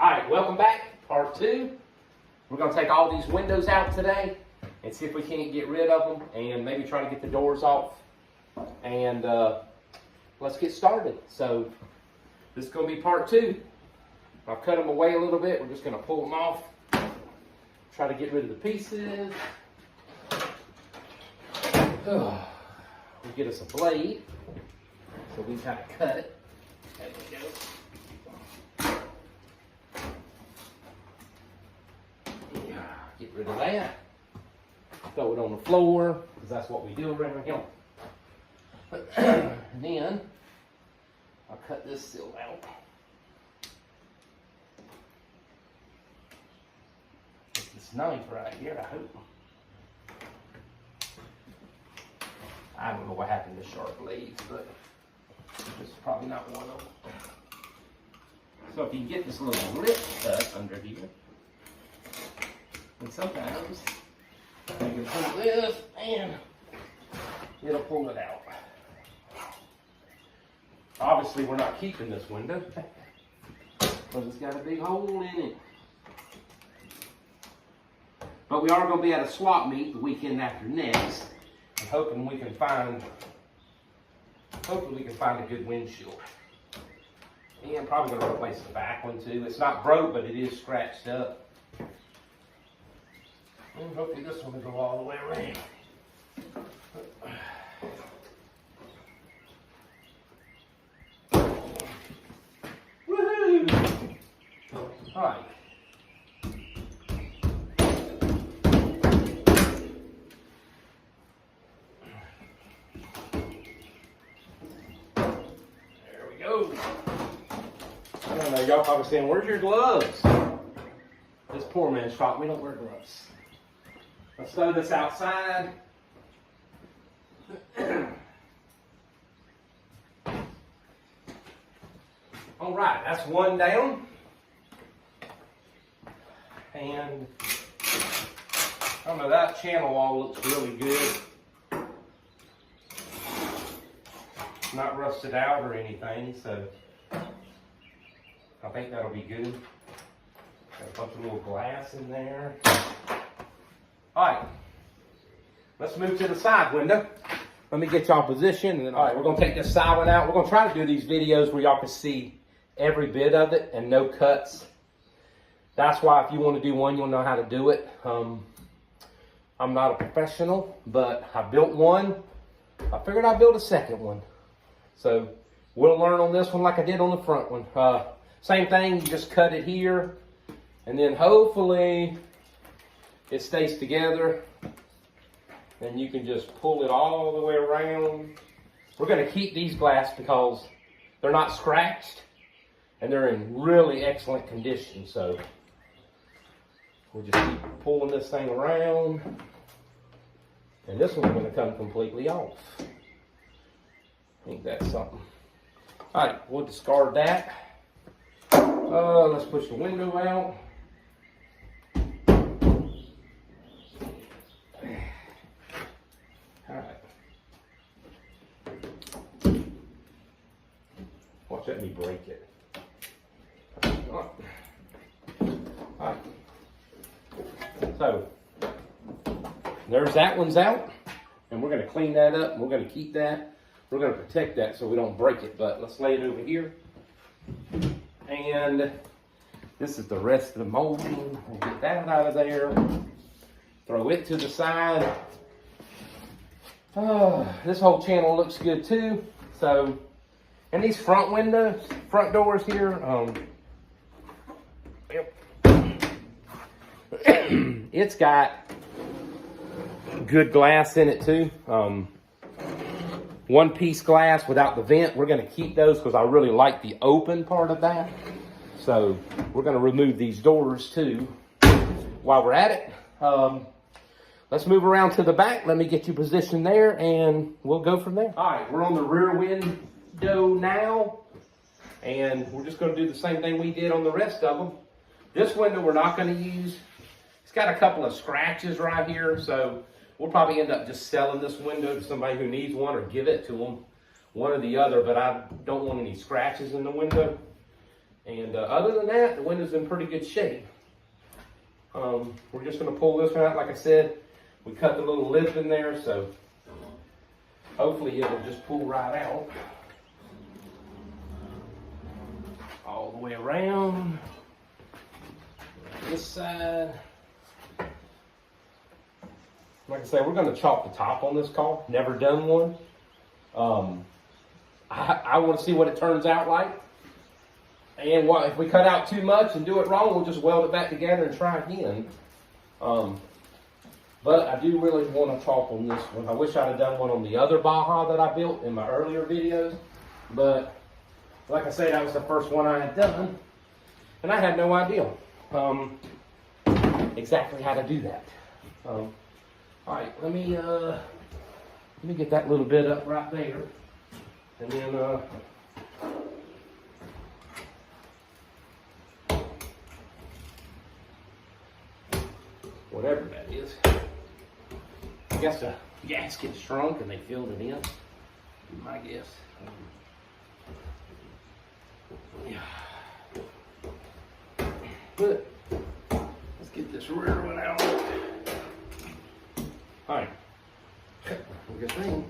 All right, welcome back, part 2. We're gonna take all these windows out today and see if we can't get rid of them and maybe try to get the doors off. And let's get started. So this is gonna be part 2. I've cut them away a little bit. We're just gonna pull them off, try to get rid of the pieces. We'll get us a blade so we can kind of cut it. There we go. Get rid of that. Throw it on the floor, because that's what we do around here. And then, I'll cut this seal out. Get this knife right here, I hope. I don't know what happened to sharp blades, but this is probably not one of them. So if you can get this little lip cut under here, and sometimes you can pull this and it'll pull it out. Obviously we're not keeping this window because it's got a big hole in it. But we are going to be at a swap meet the weekend after next. I'm hoping we can find, hopefully we can find a good windshield. And I'm probably going to replace the back one too. It's not broke, but it is scratched up. And hopefully this one will go all the way around. Woohoo! All right. There we go. I don't know, y'all probably saying, where's your gloves? This poor man's shop, we don't wear gloves. Let's throw this outside. All right, that's one down. And I don't know, that channel wall looks really good. Not rusted out or anything, so I think that'll be good. Got a bunch of little glass in there. All right, let's move to the side window. Let me get y'all positioned. And then, all right, we're gonna take this side one out. We're gonna try to do these videos where y'all can see every bit of it and no cuts. That's why if you want to do one, you'll know how to do it. I'm not a professional, but I built one. I figured I'd build a second one. So we'll learn on this one like I did on the front one. Same thing, you just cut it here, and then hopefully it stays together, and you can just pull it all the way around. We're going to keep these glass because they're not scratched and they're in really excellent condition. So we'll just keep pulling this thing around, and this one's going to come completely off. I think that's something. All right, we'll discard that. Let's push the window out. Watch that me break it. All right. So there's that one's out, and we're going to clean that up. And we're going to keep that. We're going to protect that so we don't break it. But let's lay it over here. And this is the rest of the molding. We'll get that out of there. Throw it to the side. This whole channel looks good too. So, and these front windows, front doors here, it's got good glass in it too. One piece glass without the vent. We're going to keep those because I really like the open part of that. So we're going to remove these doors too while we're at it. Let's move around to the back. Let me get you positioned there and we'll go from there. All right, we're on the rear window now. And we're just going to do the same thing we did on the rest of them. This window we're not going to use. It's got a couple of scratches right here. So we'll probably end up just selling this window to somebody who needs one or give it to them. One or the other, but I don't want any scratches in the window. And other than that, the window's in pretty good shape. We're just going to pull this one out. Like I said, we cut the little lip in there, so hopefully it'll just pull right out. All the way around. This side. Like I said, we're going to chalk the top on this car. Never done one. I want to see what it turns out like. And if we cut out too much and do it wrong, we'll just weld it back together and try again. But I do really want to chalk on this one. I wish I'd have done one on the other Baja that I built in my earlier videos. But like I say, that was the first one I had done. And I had no idea exactly how to do that. All right, let me get that little bit up right there. And then whatever that is. I guess the gasket shrunk and they filled it in. My guess. Yeah. But let's get this rear one out. All right. Good thing.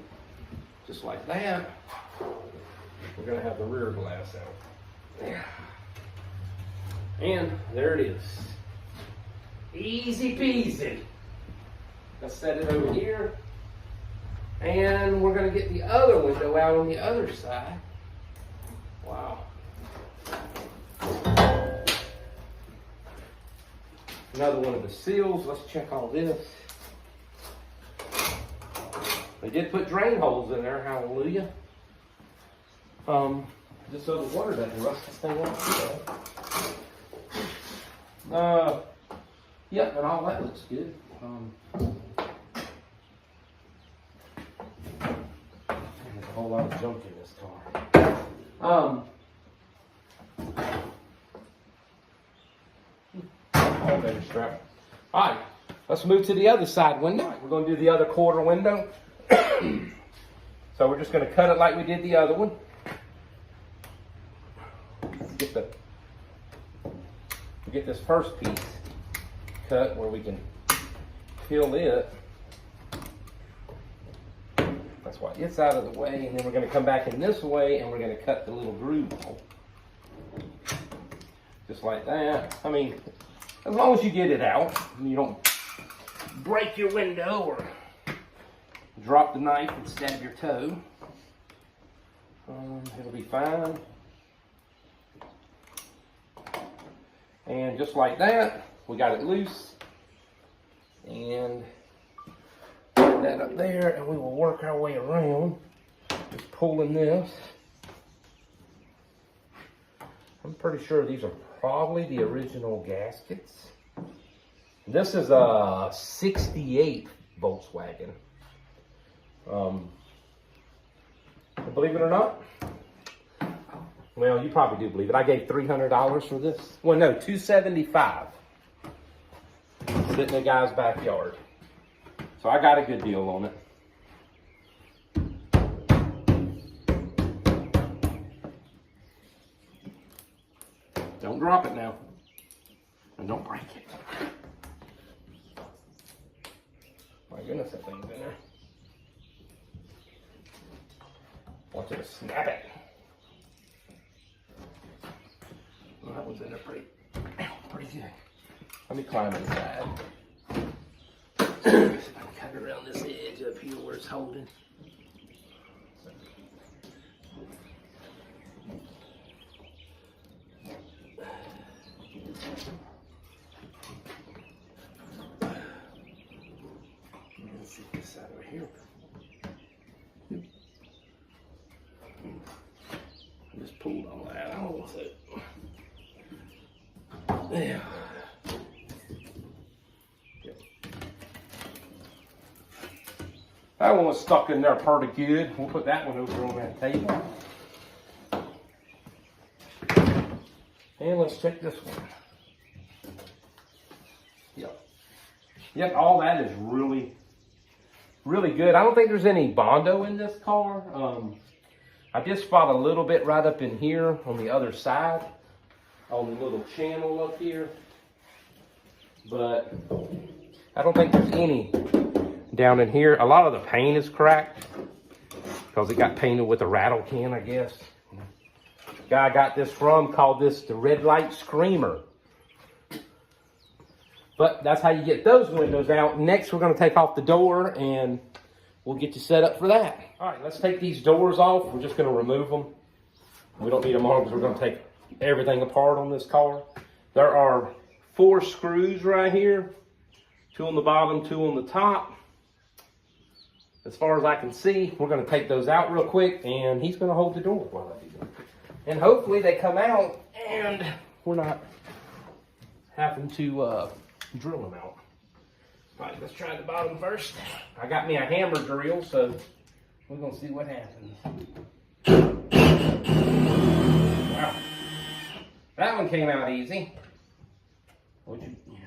Just like that. We're going to have the rear glass out. Yeah. And there it is. Easy peasy. Let's set it over here. And we're going to get the other window out on the other side. Wow. Another one of the seals. Let's check all this. They did put drain holes in there. Hallelujah. Just so the water doesn't rust this thing out. Yep, and all that looks good. There's a whole lot of junk in this car. Elevator strap. All right, let's move to the other side window. Right, we're going to do the other quarter window. So we're just going to cut it like we did the other one. Get this first piece cut where we can peel it. That's why it's out of the way, and then we're going to come back in this way and we're going to cut the little groove hole. Just like that. I mean, as long as you get it out and you don't break your window or drop the knife and stab your toe, it'll be fine. And just like that, we got it loose. And put that up there, and we will work our way around. Just pulling this. I'm pretty sure these are probably the original gaskets. This is a 68 Volkswagen. Believe it or not, well, you probably do believe it. I gave $300 for this. Well, no, $275. Sitting in the guy's backyard. So I got a good deal on it. Don't drop it now. And don't break it. My goodness, that thing's in there. Want you to snap it. Well, that one's in there pretty good. Let me climb inside. See if I can cut around this edge up here where it's holding. Let's see this side over here. I just pulled all that out. So. Yeah. That one was stuck in there pretty good. We'll put that one over on that table. And let's check this one. Yep, all that is really, really good. I don't think there's any Bondo in this car. I did spot a little bit right up in here on the other side. on the little channel up here. But I don't think there's any down in here. A lot of the paint is cracked because it got painted with a rattle can, I guess. The guy I got this from called this the red light screamer. But that's how you get those windows out. Next, we're going to take off the door and we'll get you set up for that. All right, let's take these doors off. We're just going to remove them. We don't need them on because we're going to take everything apart on this car. There are 4 screws right here. 2 on the bottom, 2 on the top. As far as I can see, we're going to take those out real quick and he's going to hold the door while I do that. And hopefully they come out and we're not having to drill them out. All right, let's try the bottom first. I got me a hammer drill, so we're gonna see what happens. Wow, that one came out easy.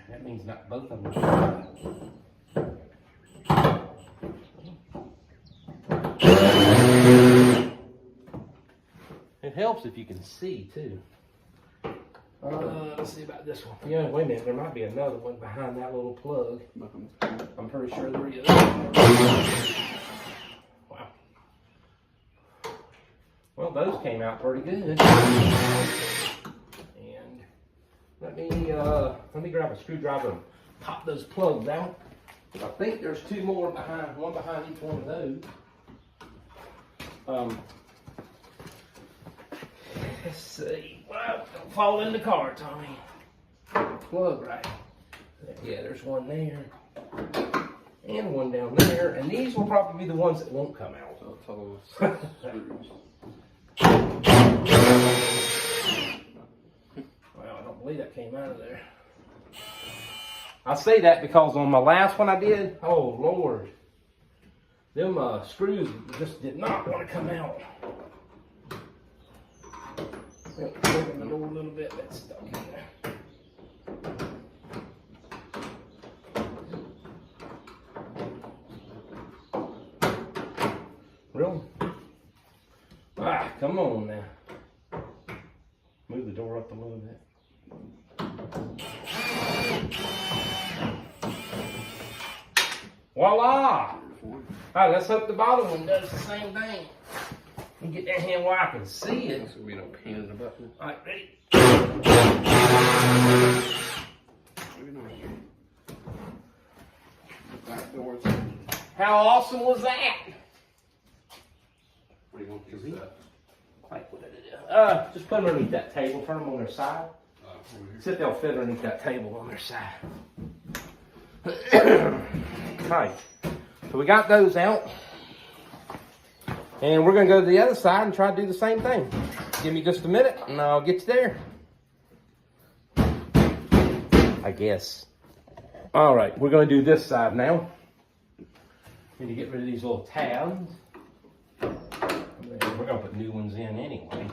That means not both of them. It helps if you can see too. Let's see about this one. Yeah, wait a minute. There might be another one behind that little plug. I'm pretty sure there is. Wow. Well, those came out pretty good. And let me grab a screwdriver and pop those plugs out. I think there's 2 more behind, one behind each one of those. Let's see. Well, don't fall in the car, Tommy. Plug right. Yeah, there's one there. And one down there. And these will probably be the ones that won't come out. Well, I don't believe that came out of there. I say that because on my last one I did, oh Lord, them screws just did not want to come out. Open the door a little bit, that's stuck in there. Really? Ah, come on now. Move the door up a little bit. Voila! Alright, let's hope the bottom one does the same thing. Let me get that hand where I can see it. So we don't pain in the button. Alright, ready? Back doors. How awesome was that? What do you want to use that? Like, what did it do? Just put them underneath that table, turn them on their side. See if they'll fit underneath that table on their side. Alright, so we got those out. And we're going to go to the other side and try to do the same thing. Give me just a minute and I'll get you there. I guess. All right, we're going to do this side now. Need to get rid of these little tabs. We're going to put new ones in anyway.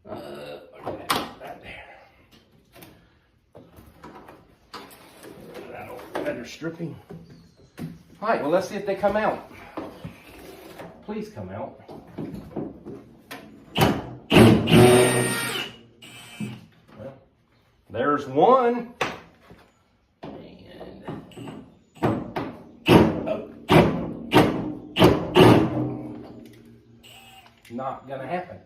Look at that right there. That'll better stripping. All right, well, let's see if they come out. Please come out. Well, there's one. And oh. Not gonna happen.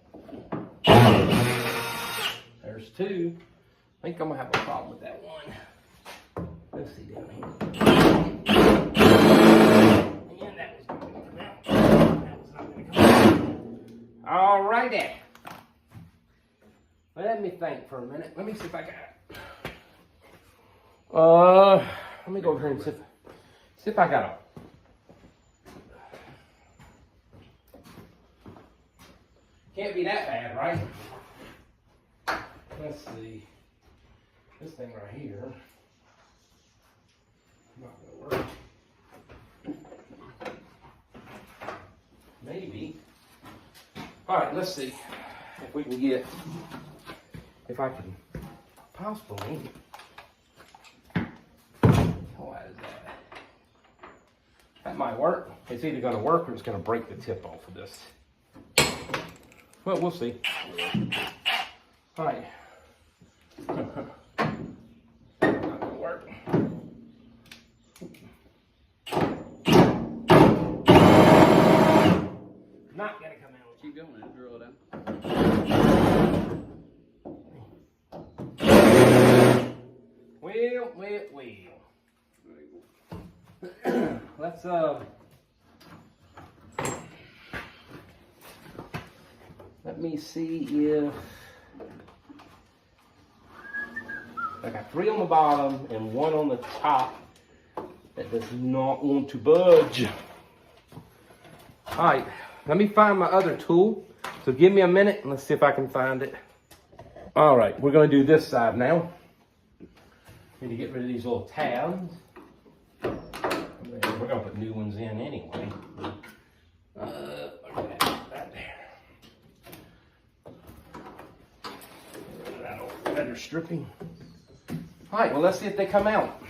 There's 2. I think I'm gonna have a problem with that one. Let's see down here. All righty. Let me think for a minute. Let me see if I got it. Let me go over here and see if I got it. Can't be that bad, right? Let's see. This thing right here. Not gonna work. Maybe. All right, let's see if we can get, if I can possibly, what is that? That might work. It's either going to work or it's going to break the tip off of this. Well, we'll see. All right, it will. There you Let's let me see if I got 3 on the bottom and 1 on the top that does not want to budge. All right, let me find my other tool. So give me a minute and let's see if I can find it. All right, we're gonna do this side now. Need to get rid of these little tabs. We're gonna put new ones in anyway. Look at that there. That old better stripping. All right, well, let's see if they come out.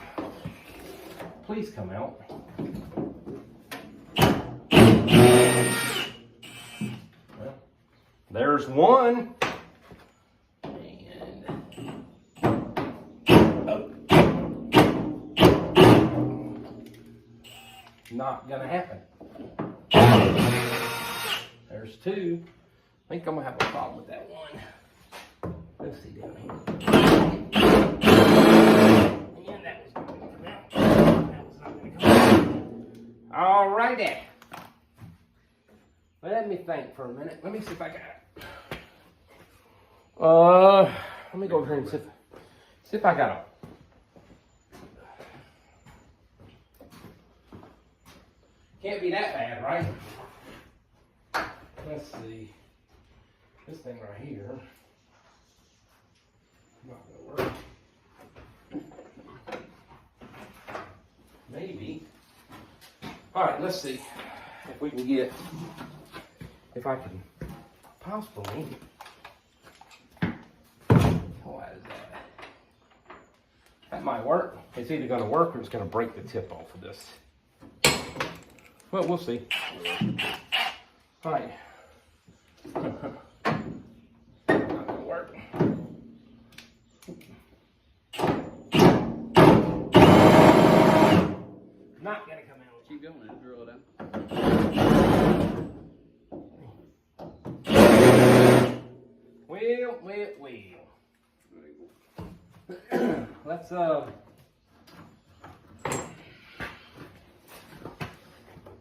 Please come out. Well, there's one. Not gonna happen. There's 2. I think I'm gonna have a problem with that one. Let's see down here. And that was not gonna come out. That was not gonna come out. Alrighty. Let me think for a minute. Let me see if I got it. Let me go over here and see if I got it. Can't be that bad, right? Let's see. This thing right here. Not gonna work. Maybe. Alright, let's see if we can get, if I can possibly. What is that? That might work. It's either gonna work or it's gonna break the tip off of this. Well, we'll see. All right. Not gonna work. Not gonna come out. Keep going and drill it out. Well. There you Let's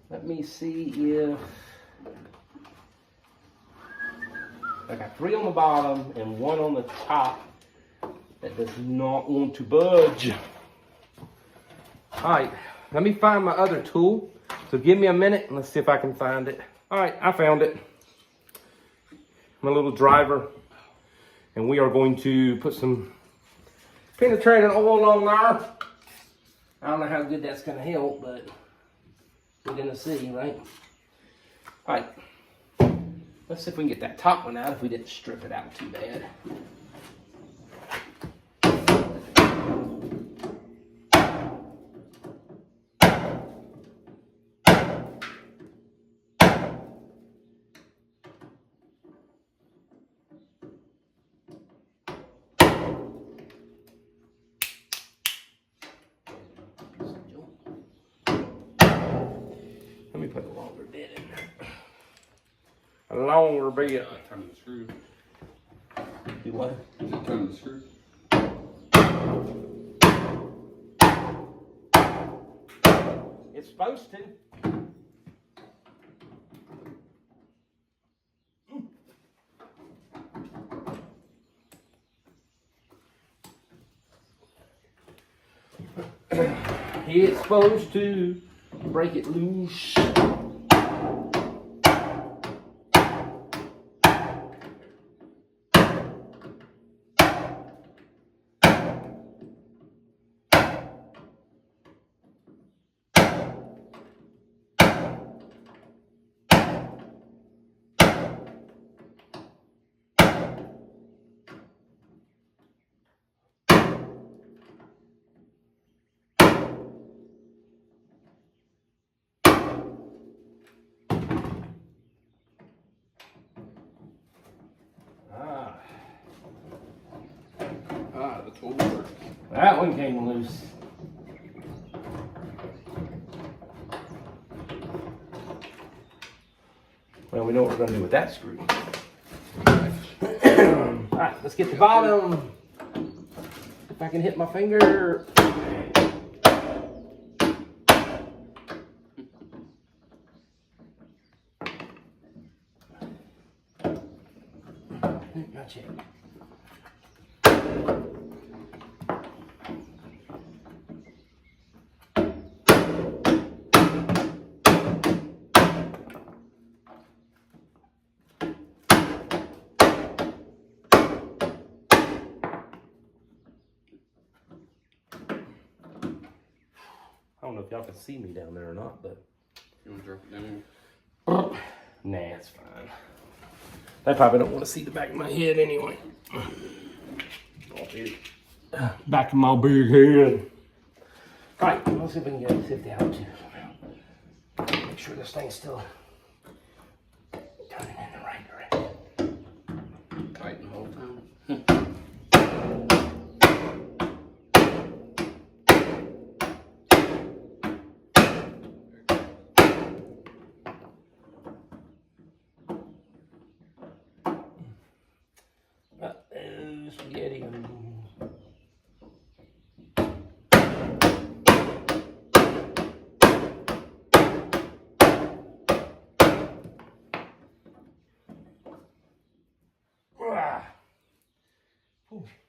let me see if I got 3 on the bottom and 1 on the top that does not want to budge. All right, let me find my other tool. So give me a minute and let's see if I can find it. All right, I found it. My little driver. And we are going to put some penetrating oil on there. I don't know how good that's gonna help, but we're gonna see, right? All right, let's see if we can get that top one out if we didn't strip it out too bad. Let me put a longer bit in there. A longer bit. Turn the screw. Do what? Turn the screw. It's supposed to. It's supposed to break it loose. The tool works. That one came loose. Well, we know what we're going to do with that screw. All right, let's get the bottom If I can hit my finger. Not yet. I don't know if y'all can see me down there or not, but You want to drop it down? nah, it's fine. They probably don't want to see the back of my head anyway. Back of my big head. All right, let's see if we can get the altitude. Make sure this thing's still turning in the right direction. Tight the whole time. Spaghetti.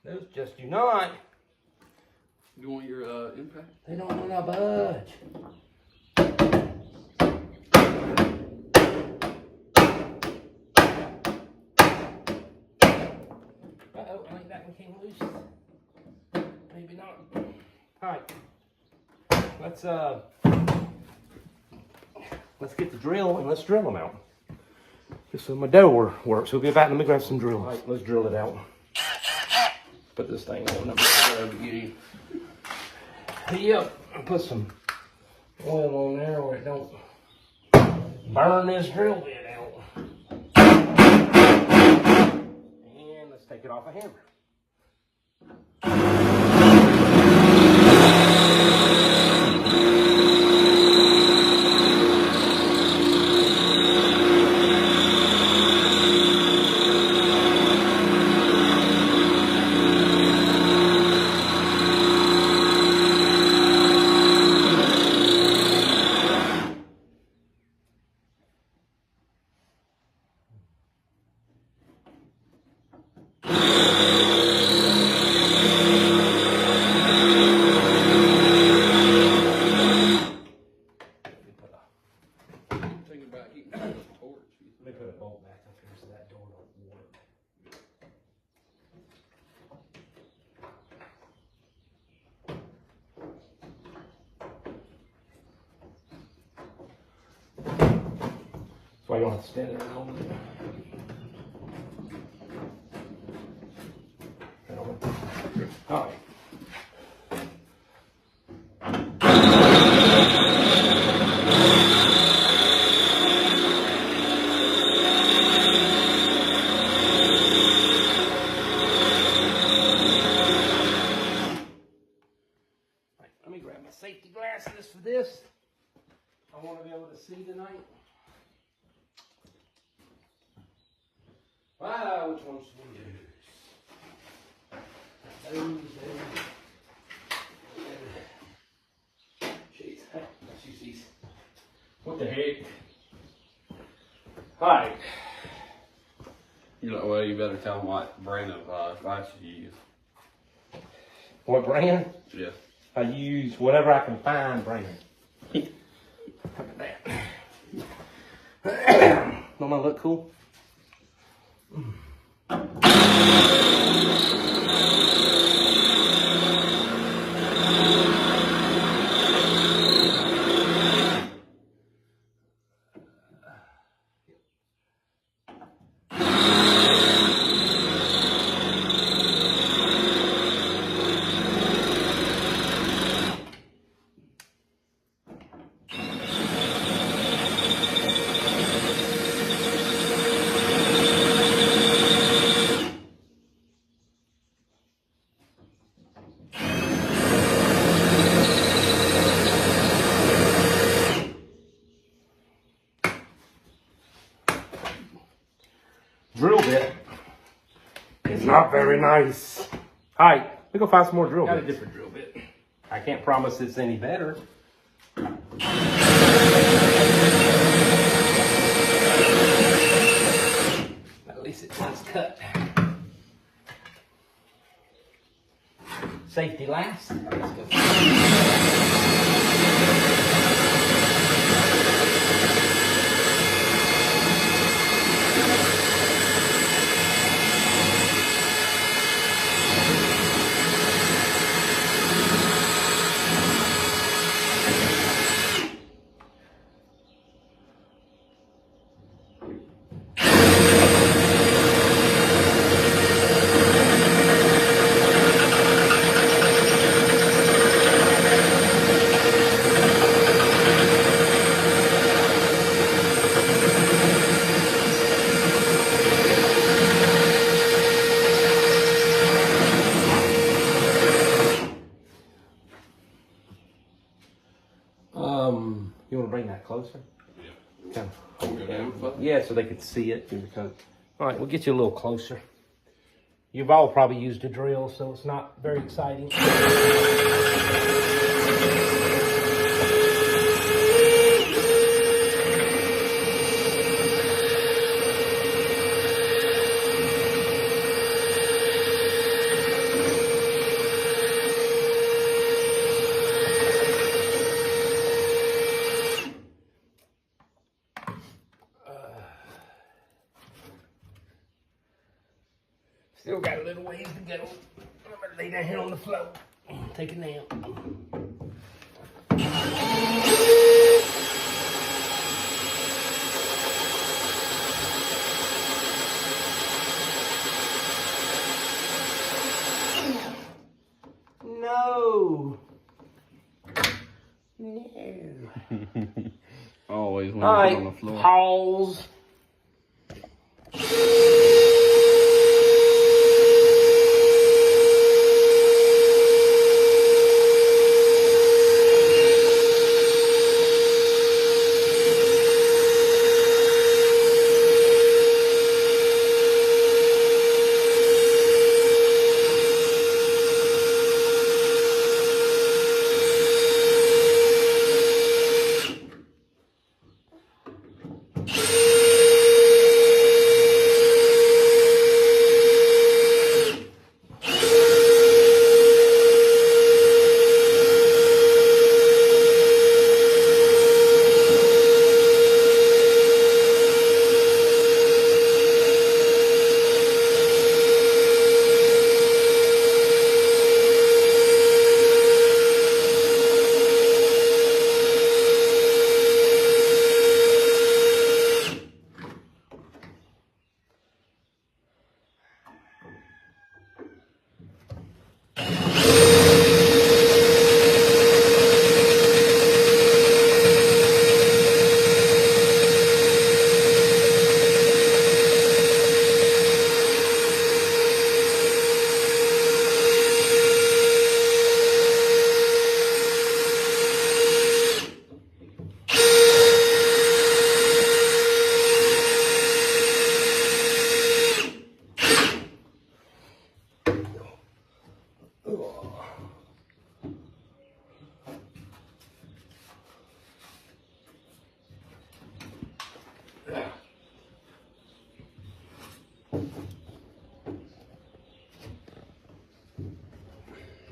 Those just do not. You want your impact? They don't want to budge. Uh-oh, I think that one came loose. Maybe not. Alright. Let's get the drill and let's drill them out. Just so my dough works. We'll get back and let me grab some drills. Alright, let's drill it out. Put this thing on. Yep. Put some oil on there where it don't burn this drill bit out. And let's take it off a hammer. Let me put a bolt back up here so that door don't work. So I don't have to stand there and hold it. All right. Let me grab my safety glasses for this. I want to be able to see tonight. Wow, which ones should we use? Jeez, let's use these. What the heck? Alright. You know, well, you better tell them what brand of advice you use. What brand? Yeah. I use whatever I can find brand. Look at that. Don't I look cool? Drill bit is not very nice. Alright, We go find some more drill Got a bits. different drill bit. I can't promise it's any better. At least it does cut. Safety last. Let's go. You want to bring that closer? Yeah. Kind Go down further. Yeah, so they could see it. All right, we'll get you a little closer. You've all probably used a drill, so it's not very exciting. Still got a little ways to go. I'm gonna lay down here on the floor. Take a nap. No. No. Always when All I right, get on the floor. pause.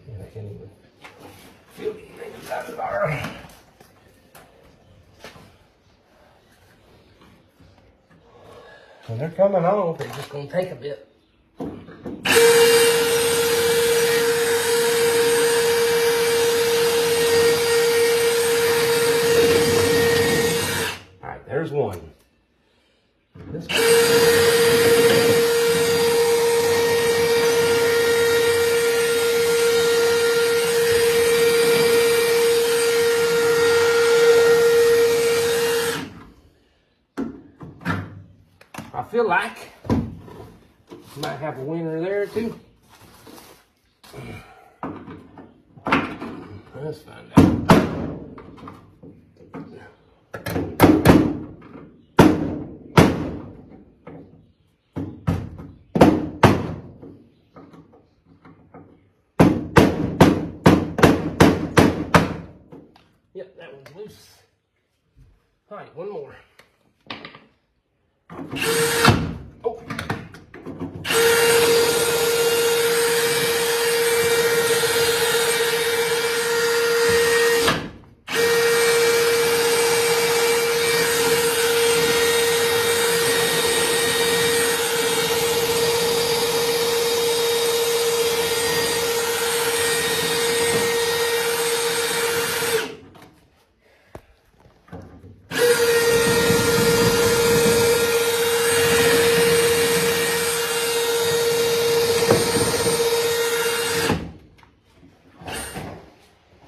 I can't even feel anything inside the bar. When they're coming off, it's just gonna take a bit. All right, there's one. This I feel like might have a winner there too. Let's find out. one's loose. All right, one more. Oh.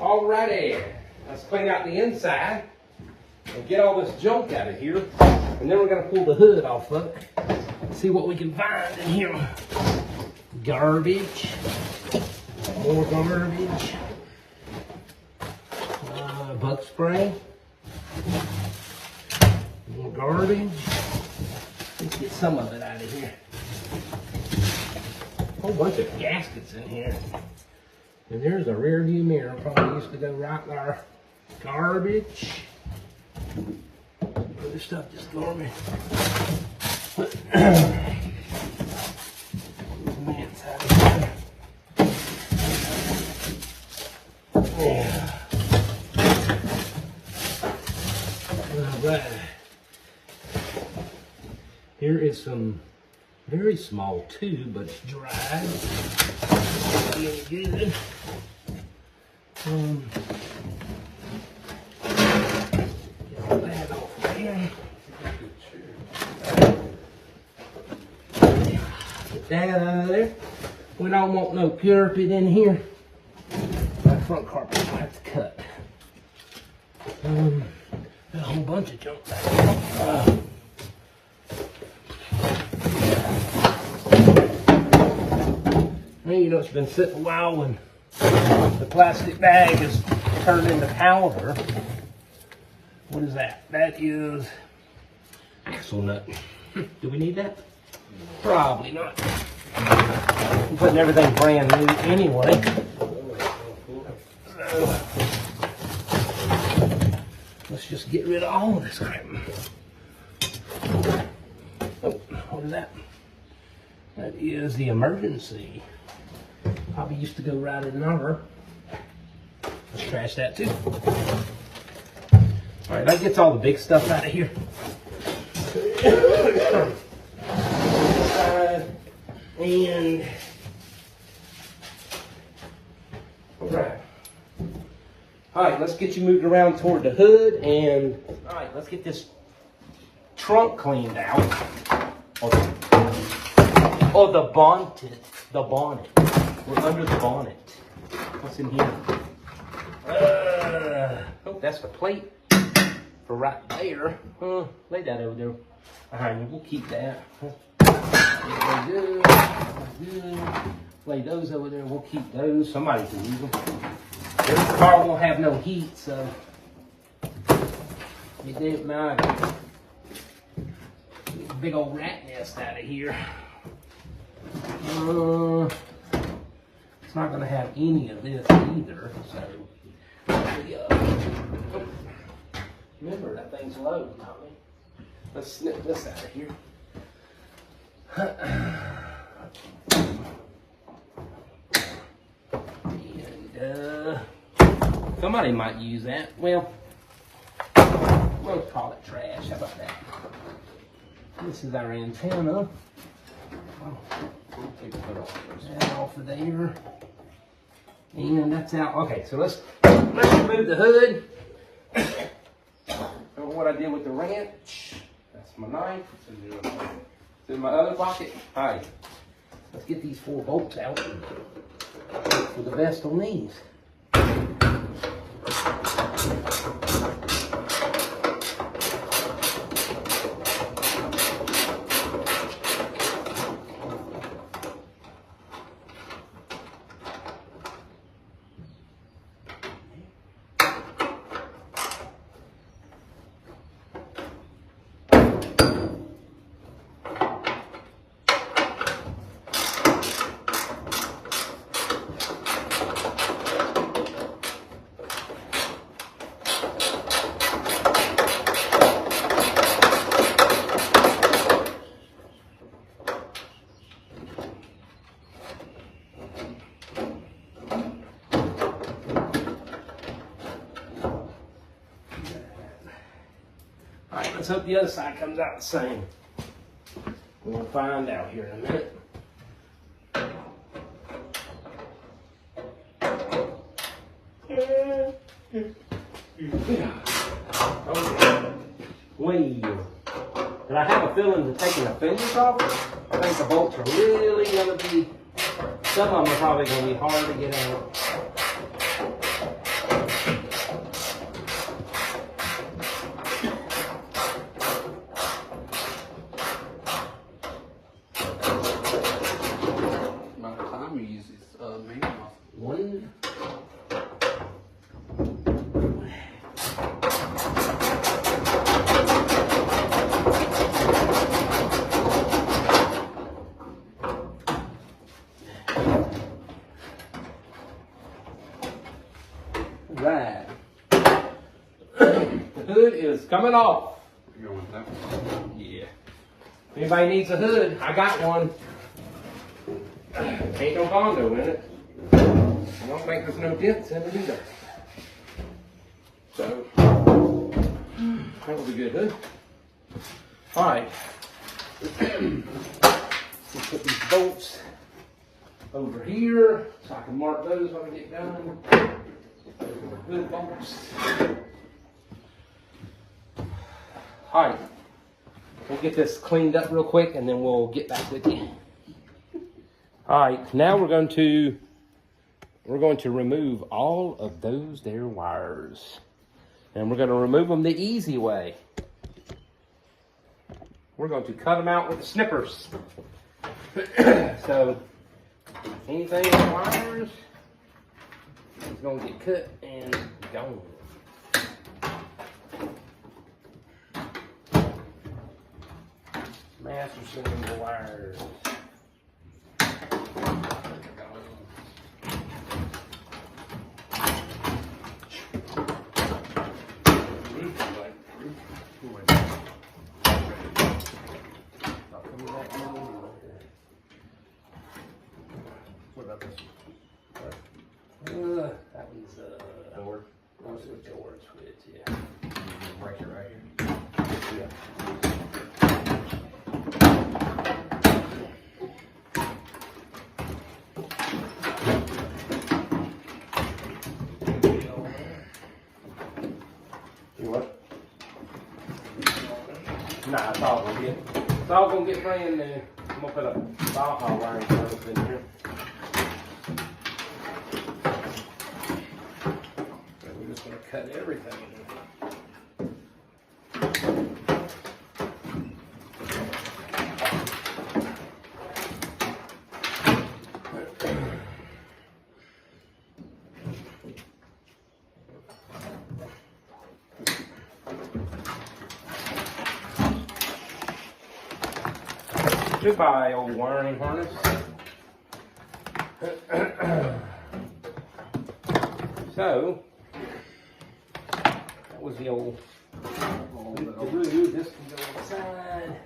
Alrighty, let's clean out the inside and get all this junk out of here. And then we're going to pull the hood off of it. See what we can find in here. Garbage. More garbage. Bug spray. More garbage. Let's get some of it out of here. A whole bunch of gaskets in here. And there's a rear view mirror. Probably used to go right there. Garbage. Other stuff just for me. Man's out of here. Yeah. Alright. Here is some very small tube, but it's dry. Really good. Get all that off there. Get that out of there. We don't want no carpet in here. That front carpet will have to cut. Got a whole bunch of junk back there. You know, it's been sitting a while when the plastic bag is turned into powder. What is that? That is axle nut. Do we need that? Probably not. I'm putting everything brand new anyway. So, let's just get rid of all of this crap. Oh, what is that? That is the emergency. Probably used to go right in there. Let's trash that too. Alright, that gets all the big stuff out of here. And alright, let's get you moved around toward the hood, and alright, let's get this trunk cleaned out. Or the bonnet. The bonnet. We're under the bonnet. What's in here? Oh, that's the plate for right there. Lay that over there behind you. We'll keep that. Good. Good. Lay those over there. We'll keep those. Somebody can use them. This car won't have no heat, so it didn't matter. Big old rat nest out of here. It's not going to have any of this either, so remember that thing's low, Tommy. Let's snip this out of here. And, somebody might use that. Well, we'll call it trash. How about that? This is our antenna. Take that off of there. And that's out. Okay, so let's remove the hood. Remember what I did with the wrench? That's my knife. It's in my other pocket. Alright. Let's get these 4 bolts out. For the best on these. let's hope the other side comes out the same. We'll find out here in a minute. Okay. Wheel. And I have a feeling that taking the fenders off, I think the bolts are really going to be, some of them are probably going to be hard to get out. By the time you use this main off. One. Right. The hood is coming off. You want that one? Yeah. If anybody needs a hood, I got one. Ain't no Bondo in it. I don't think there's no dents in it either. So, that was a good hood. Alright. We'll put these bolts over here so I can mark those when I get done. Hood bolts. Alright. We'll get this cleaned up real quick and then we'll get back with you. Alright, now we're going to remove all of those there wires. And we're going to remove them the easy way. We're going to cut them out with the snippers. So, anything with wires is going to get cut and gone. Master cylinder wires. What about this one? That one's door. What's the door switch? Yeah. Break it right here. Yeah. You what? Nah, it's all gonna get. It's all gonna get brand new. I'm gonna put a Baja wiring harness in here. So we're just gonna cut everything in here. Goodbye, old wiring harness. So, that was the old glue. This can go inside.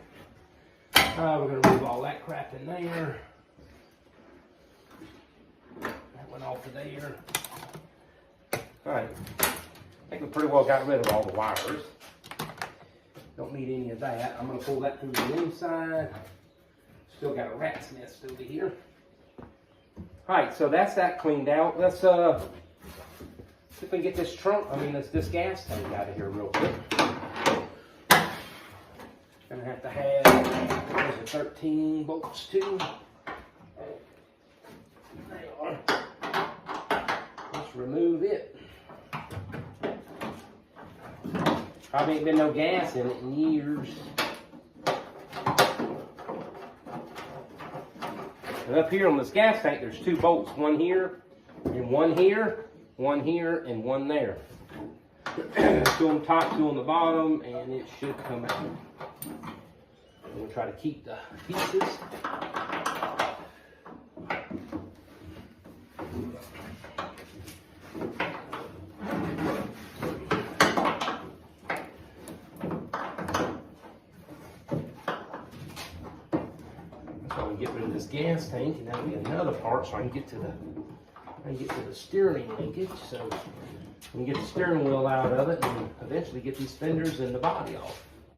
We're going to remove all that crap in there. That went off of there. Alright. I think we pretty well got rid of all the wires. Don't need any of that. I'm going to pull that through the inside. Still got a rat's nest over here. Alright, so that's that cleaned out. Let's see if we can get this trunk, this gas tank out of here real quick. Gonna have to have, there's the 13 bolts too. They are. Let's remove it. Probably ain't been no gas in it in years. And up here on this gas tank, there's two bolts, one here, and one here, one here, and one there. Two on top, two on the bottom, and it should come out. And we'll try to keep the pieces. Get rid of this gas tank, and that'll be another part, so I can get to the steering linkage, so we can get the steering wheel out of it, and eventually get these fenders and the body off.